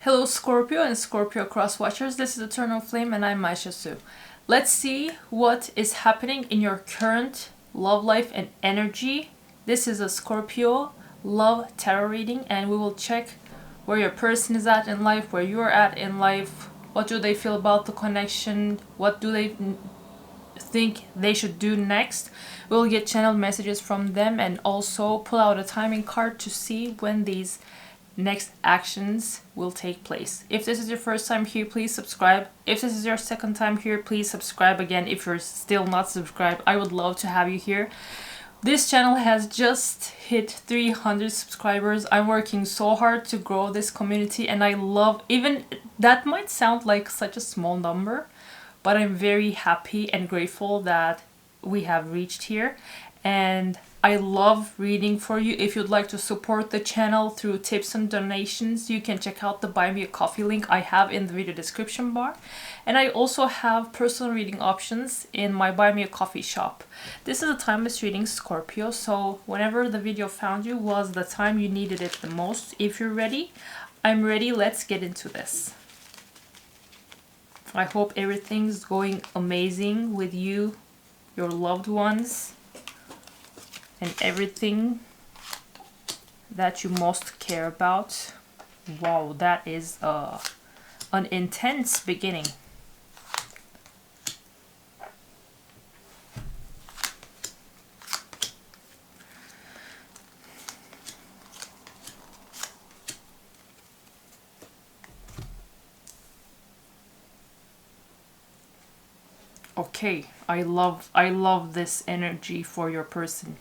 Hello Scorpio and Scorpio cross watchers, this is Eternal Flame and I'm Maisha Su. Let's see what is happening in your current love life and energy. This is a Scorpio love tarot reading and we will check where your person is at in life, where you are at in life, what do they feel about the connection, what do they think they should do next. We'll get channeled messages from them and also pull out a timing card to see when these next actions will take place. If this is your first time here, please subscribe. If this is your second time here, please subscribe again. If you're still not subscribed, I would love to have you here. This channel has just hit 300 subscribers. I'm working so hard to grow this community and I love, even that might sound like such a small number, but I'm very happy and grateful that we have reached here. And I love reading for you. If you'd like to support the channel through tips and donations, you can check out the Buy Me a Coffee link I have in the video description bar. And I also have personal reading options in my Buy Me a Coffee shop. This is a timeless reading, Scorpio, so whenever the video found you was the time you needed it the most. If you're ready, I'm ready. Let's get into this. I hope everything's going amazing with you, your loved ones, and everything that you most care about. Wow, that is an intense beginning. Okay, I love this energy for your person.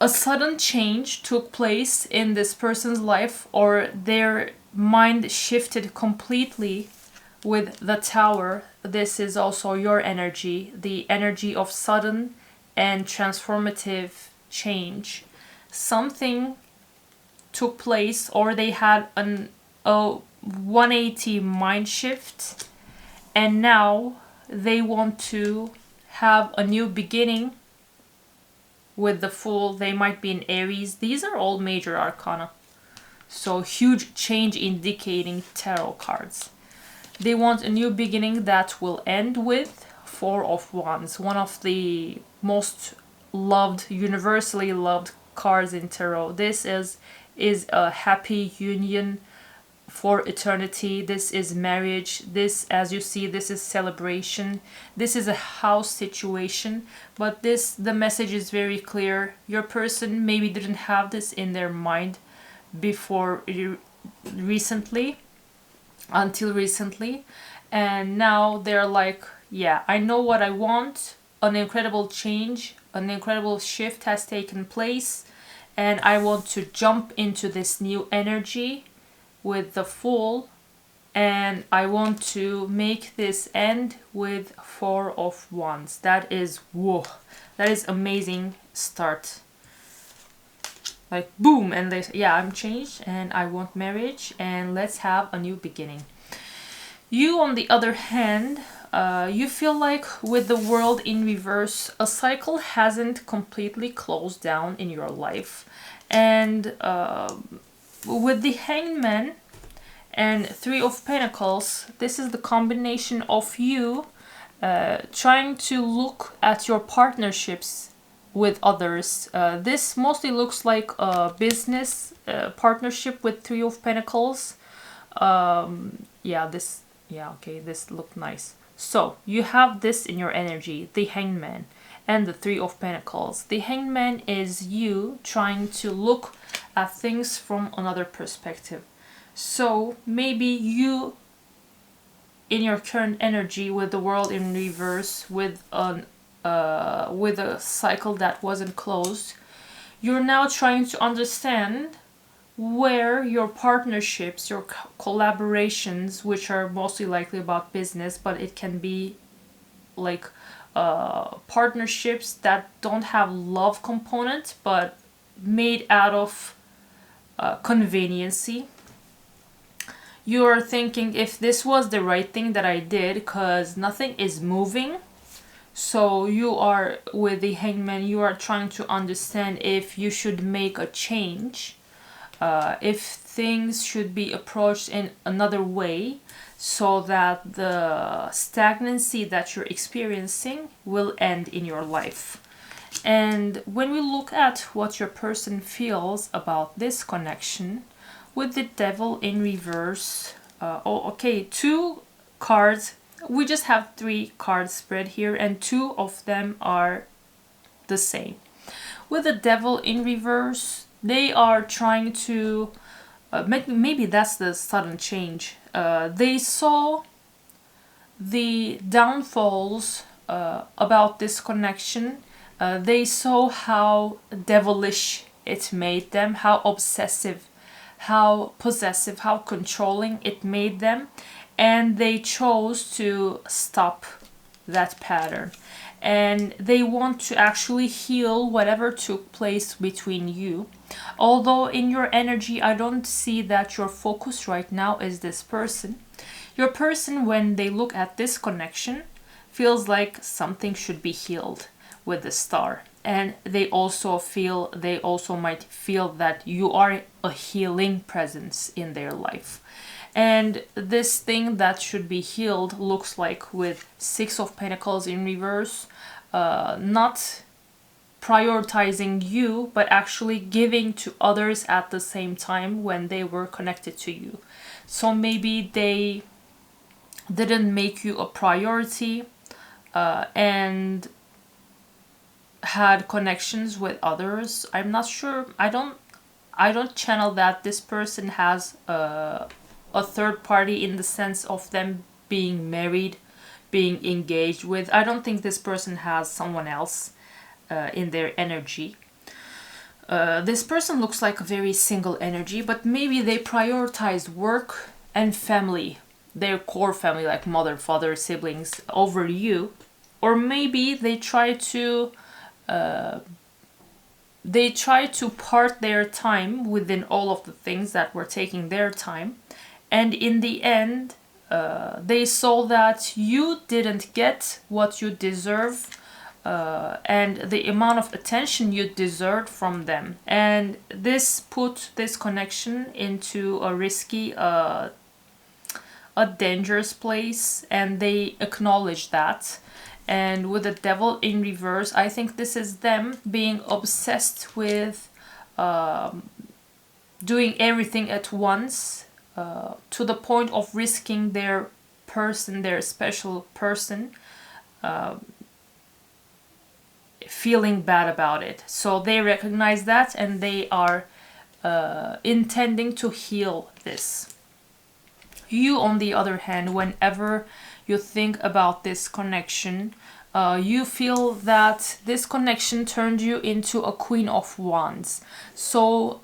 A sudden change took place in this person's life, or their mind shifted completely with the Tower. This is also your energy, the energy of sudden and transformative change. Something took place, or they had a 180 mind shift, and now they want to have a new beginning. With the Fool, they might be in Aries. These are all major arcana. So huge change indicating tarot cards. They want a new beginning that will end with Four of Wands. One of the most loved, universally loved cards in tarot. This is a happy union for eternity. This is marriage. This, as you see, this is celebration. This is a house situation, but the message is very clear. Your person maybe didn't have this in their mind before recently, until recently, and now they're like, yeah, I know what I want. An incredible change, an incredible shift has taken place, and I want to jump into this new energy with the Fool, and I want to make this end with Four of Wands. That is, whoa, that is amazing start. Like boom, and they say, yeah, I'm changed and I want marriage and let's have a new beginning. You, on the other hand, you feel like with the World in reverse, a cycle hasn't completely closed down in your life, and with the Hangman and Three of Pentacles, this is the combination of you trying to look at your partnerships with others. This mostly looks like a business partnership with Three of Pentacles. This looked nice. So you have this in your energy, the Hangman and the Three of Pentacles. The Hangman is you trying to look at things from another perspective. So maybe you, in your current energy with the World in reverse, with a cycle that wasn't closed, you're now trying to understand where your partnerships, your collaborations, which are mostly likely about business, but it can be like partnerships that don't have love component but made out of conveniency. You're thinking, if this was the right thing that I did, because nothing is moving. So you are, with the Hangman, you are trying to understand if you should make a change if things should be approached in another way so that the stagnancy that you're experiencing will end in your life. And when we look at what your person feels about this connection, with the devil in reverse, okay, 2 cards, we just have 3 cards spread here and 2 of them are the same. With the devil in reverse, they are trying to, maybe that's the sudden change. They saw the downfalls about this connection. They saw how devilish it made them, how obsessive, how possessive, how controlling it made them, and they chose to stop that pattern. And they want to actually heal whatever took place between you. Although in your energy, I don't see that your focus right now is this person. Your person, when they look at this connection, feels like something should be healed with the star. And they also might feel that you are a healing presence in their life. And this thing that should be healed looks like with 6 of Pentacles in reverse, not prioritizing you, but actually giving to others at the same time when they were connected to you. So maybe they didn't make you a priority and had connections with others. I'm not sure. I don't channel that this person has a third party in the sense of them being married, being engaged with. I don't think this person has someone else in their energy. This person looks like a very single energy, but maybe they prioritize work and family, their core family like mother, father, siblings over you. Or maybe they try to part their time within all of the things that were taking their time. And in the end, they saw that you didn't get what you deserve and the amount of attention you deserved from them. And this put this connection into a risky, a dangerous place, and they acknowledge that. And with the devil in reverse, I think this is them being obsessed with doing everything at once, to the point of risking their person, their special person, feeling bad about it. So they recognize that and they are intending to heal this. You, on the other hand, whenever you think about this connection, you feel that this connection turned you into a Queen of Wands. So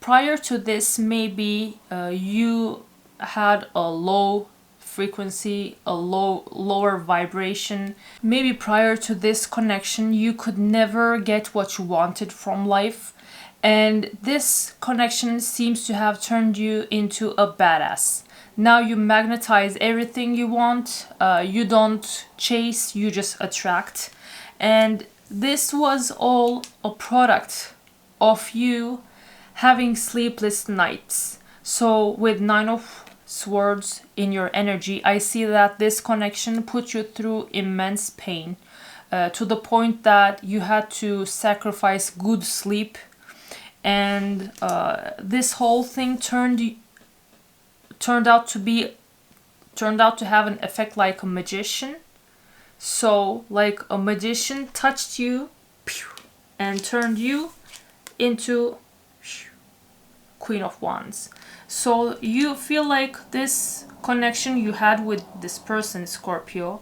prior to this, maybe you had a low frequency, a lower vibration. Maybe prior to this connection, you could never get what you wanted from life. And this connection seems to have turned you into a badass. Now you magnetize everything you want. You don't chase, you just attract. And this was all a product of you having sleepless nights. So with 9 of Swords in your energy, I see that this connection put you through immense pain, to the point that you had to sacrifice good sleep. And this whole thing turned out to have an effect like a magician. So like a magician touched you and turned you into Queen of Wands. So you feel like this connection you had with this person, Scorpio,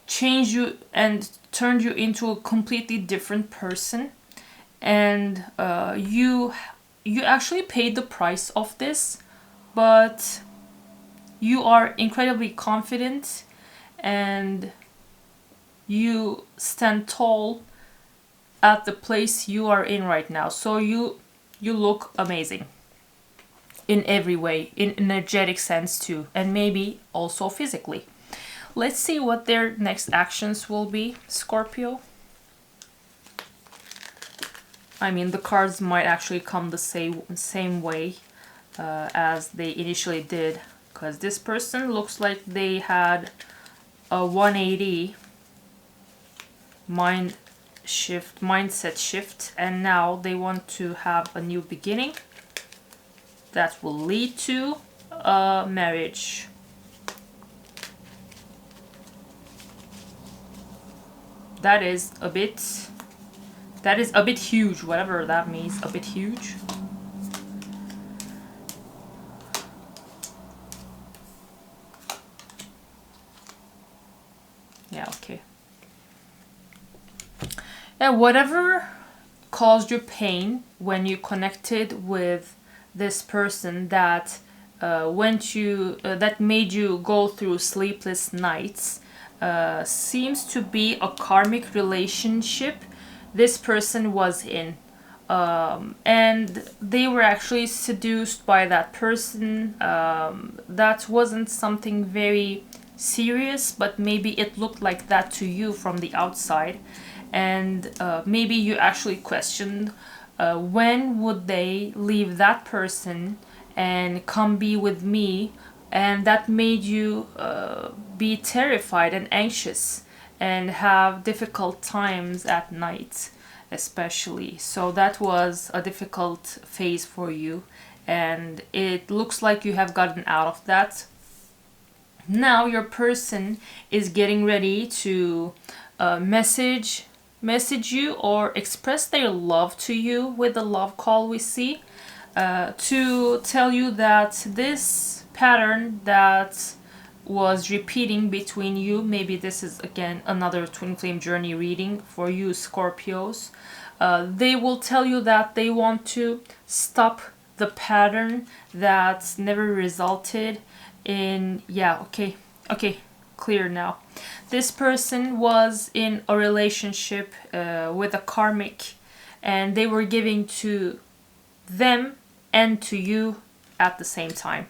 changed you and turned you into a completely different person. And you actually paid the price of this, but you are incredibly confident and you stand tall at the place you are in right now. So you look amazing in every way, in energetic sense too, and maybe also physically. Let's see what their next actions will be, Scorpio. I mean, the cards might actually come the same way as they initially did, because this person looks like they had a 180 mindset shift, and now they want to have a new beginning that will lead to a marriage. That is a bit huge, whatever that means, a bit huge. Yeah, okay. Yeah, whatever caused you pain when you connected with this person that that made you go through sleepless nights seems to be a karmic relationship this person was in. And they were actually seduced by that person. That wasn't something very serious, but maybe it looked like that to you from the outside. And maybe you actually questioned when would they leave that person and come be with me, and that made you be terrified and anxious and have difficult times at night especially. So that was a difficult phase for you, and it looks like you have gotten out of that. Now your person is getting ready to message you or express their love to you with the love call we see, to tell you that this pattern that was repeating between you, maybe this is again another twin flame journey reading for you Scorpios. They will tell you that they want to stop the pattern that never resulted in, yeah, okay, clear now. This person was in a relationship with a karmic, and they were giving to them and to you at the same time.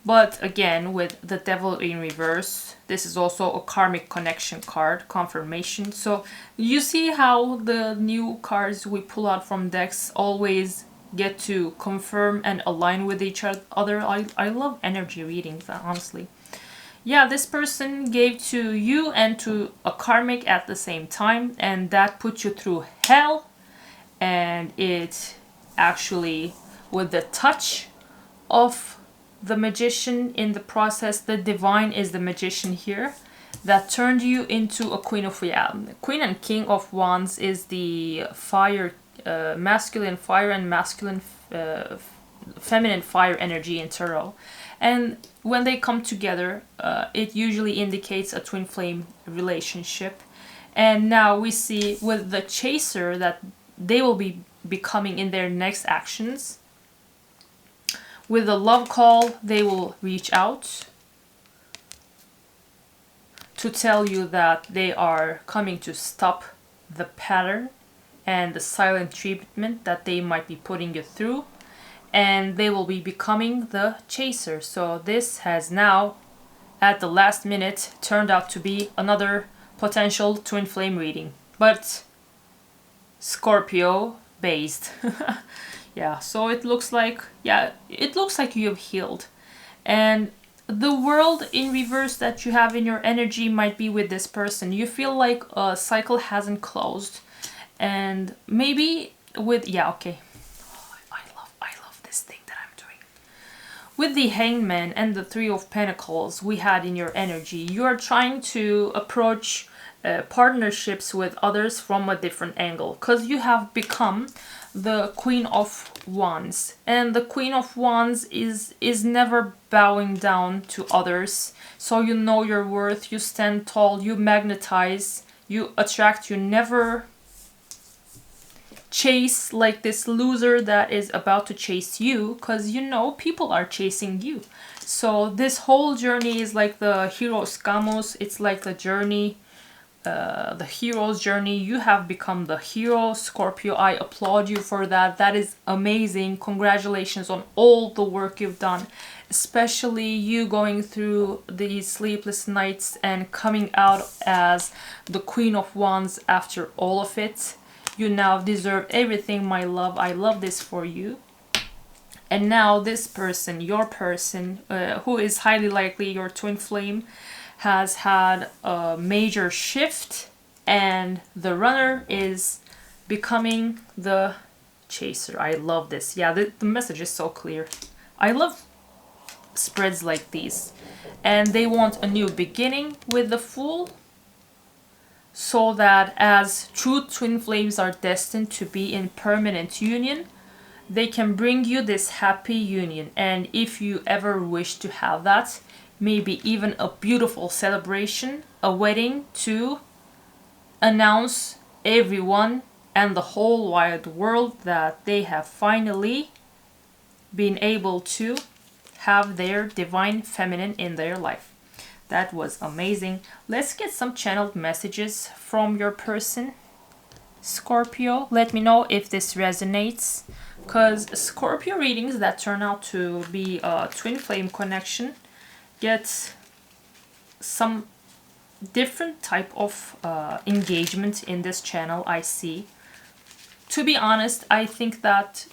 But again, with the devil in reverse, this is also a karmic connection card, confirmation. So you see how the new cards we pull out from decks always get to confirm and align with each other. I love energy readings, honestly. Yeah, this person gave to you and to a karmic at the same time, and that put you through hell. And it actually, with the touch of the magician in the process, the divine is the magician here, that turned you into a queen of, yeah, queen and king of wands is the fire, masculine fire and masculine feminine fire energy in tarot. And when they come together, it usually indicates a twin flame relationship. And now we see with the chaser that they will be becoming in their next actions. With the love call, they will reach out to tell you that they are coming to stop the pattern and the silent treatment that they might be putting you through. And they will be becoming the chaser. So this has now, at the last minute, turned out to be another potential twin flame reading. But Scorpio based. Yeah, so it looks like, yeah, it looks like you have healed. And the world in reverse that you have in your energy might be with this person. You feel like a cycle hasn't closed. And maybe with, yeah, okay. I love this thing that I'm doing. With the Hangman and the Three of Pentacles we had in your energy, you are trying to approach partnerships with others from a different angle, because you have become the Queen of Wands, and the Queen of Wands is never bowing down to others. So you know your worth, you stand tall, you magnetize, you attract, you never chase like this loser that is about to chase you, because you know people are chasing you. So this whole journey is like the hero's Gamos. It's like the journey, the hero's journey. You have become the hero, Scorpio. I applaud you for that. That is amazing. Congratulations on all the work you've done, especially you going through these sleepless nights and coming out as the Queen of Wands after all of it. You now deserve everything, my love. I love this for you. And now this person, your person, who is highly likely your twin flame, has had a major shift, and the runner is becoming the chaser. I love this. Yeah, the message is so clear. I love spreads like these. And they want a new beginning with the Fool, so that as true twin flames are destined to be in permanent union, they can bring you this happy union. And if you ever wish to have that, maybe even a beautiful celebration, a wedding, to announce everyone and the whole wide world that they have finally been able to have their divine feminine in their life. That was amazing. Let's get some channeled messages from your person, Scorpio. Let me know if this resonates, because Scorpio readings that turn out to be a twin flame connection get some different type of engagement in this channel, I see. To be honest, I think that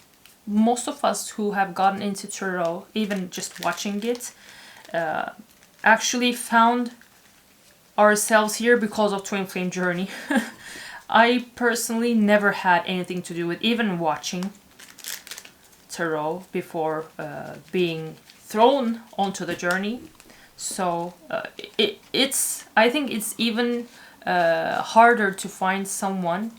most of us who have gotten into tarot, even just watching it, actually found ourselves here because of twin flame journey. I personally never had anything to do with even watching tarot before being thrown onto the journey. So I think it's even harder to find someone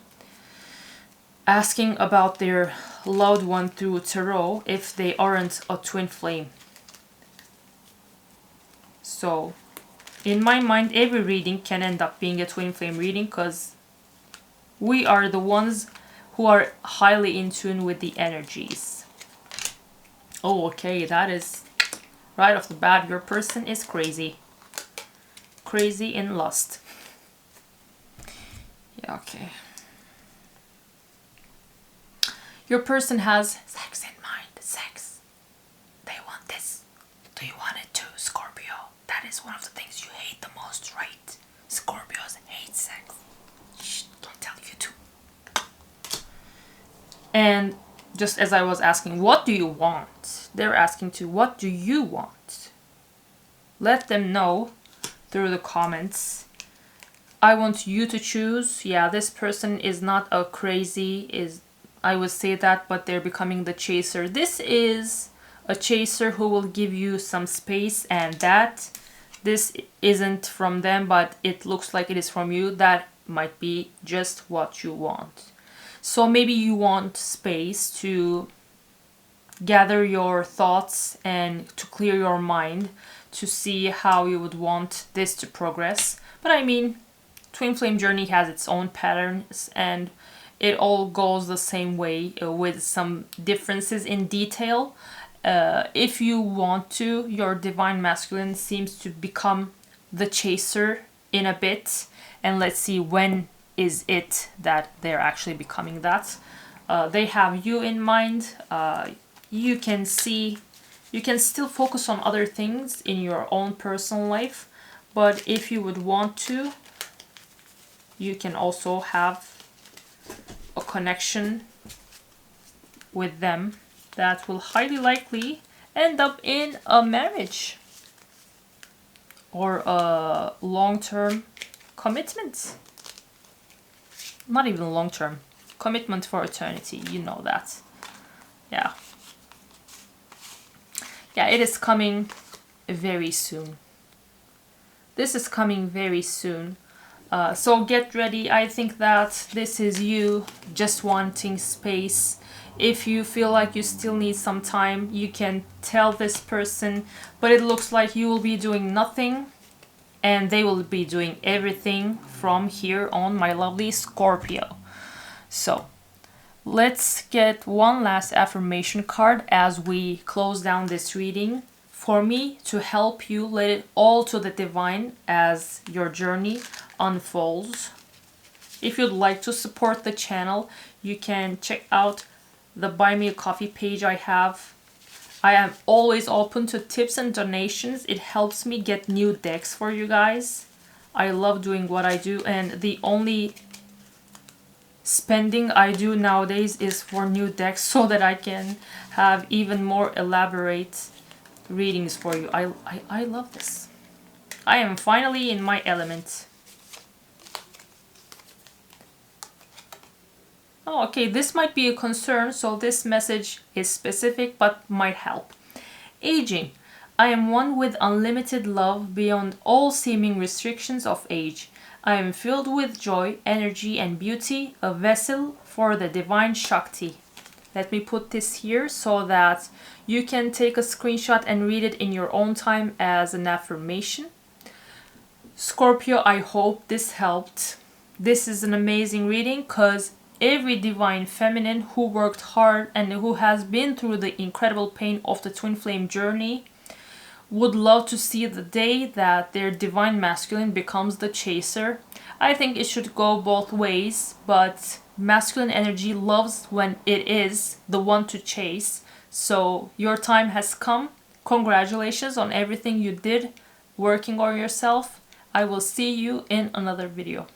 asking about their loved one through tarot if they aren't a twin flame. So in my mind, every reading can end up being a twin flame reading, because we are the ones who are highly in tune with the energies. Oh, okay, that is right off the bat, your person is crazy. Crazy in lust. Yeah, okay. Your person has sex in mind. Sex. They want this. Do you want it too, Scorpio? That is one of the things you hate the most, right? Scorpios hate sex. Shh, don't tell you too. And just as I was asking, what do you want? They're asking too, what do you want? Let them know through the comments. I want you to choose. Yeah, this person is not a crazy, I would say that, but they're becoming the chaser. This is a chaser who will give you some space, and that this isn't from them, but it looks like it is from you. That might be just what you want. So maybe you want space to gather your thoughts and to clear your mind to see how you would want this to progress. But I mean, twin flame journey has its own patterns, and it all goes the same way with some differences in detail. If you want to, your divine masculine seems to become the chaser in a bit, and let's see when is it that they're actually becoming that. They have you in mind. You can still focus on other things in your own personal life, but if you would want to, you can also have a connection with them that will highly likely end up in a marriage or a long-term commitment. Not even long-term. Commitment for eternity, you know that. Yeah. Yeah, it is coming very soon. This is coming very soon. So get ready. I think that this is you just wanting space. If you feel like you still need some time, you can tell this person, but it looks like you will be doing nothing and they will be doing everything from here on, my lovely Scorpio. So let's get one last affirmation card as we close down this reading. For me to help you let it all to the divine as your journey unfolds. If you'd like to support the channel, you can check out the Buy Me a Coffee page I have. I am always open to tips and donations. It helps me get new decks for you guys. I love doing what I do, and the only spending I do nowadays is for new decks so that I can have even more elaborate readings for you. I love this. I am finally in my element. Oh, okay, this might be a concern, so this message is specific but might help. Aging. I am one with unlimited love beyond all seeming restrictions of age. I am filled with joy, energy, and beauty, a vessel for the divine Shakti. Let me put this here so that you can take a screenshot and read it in your own time as an affirmation. Scorpio, I hope this helped. This is an amazing reading because every divine feminine who worked hard and who has been through the incredible pain of the twin flame journey would love to see the day that their divine masculine becomes the chaser. I think it should go both ways, but masculine energy loves when it is the one to chase. So your time has come. Congratulations on everything you did working on yourself. I will see you in another video.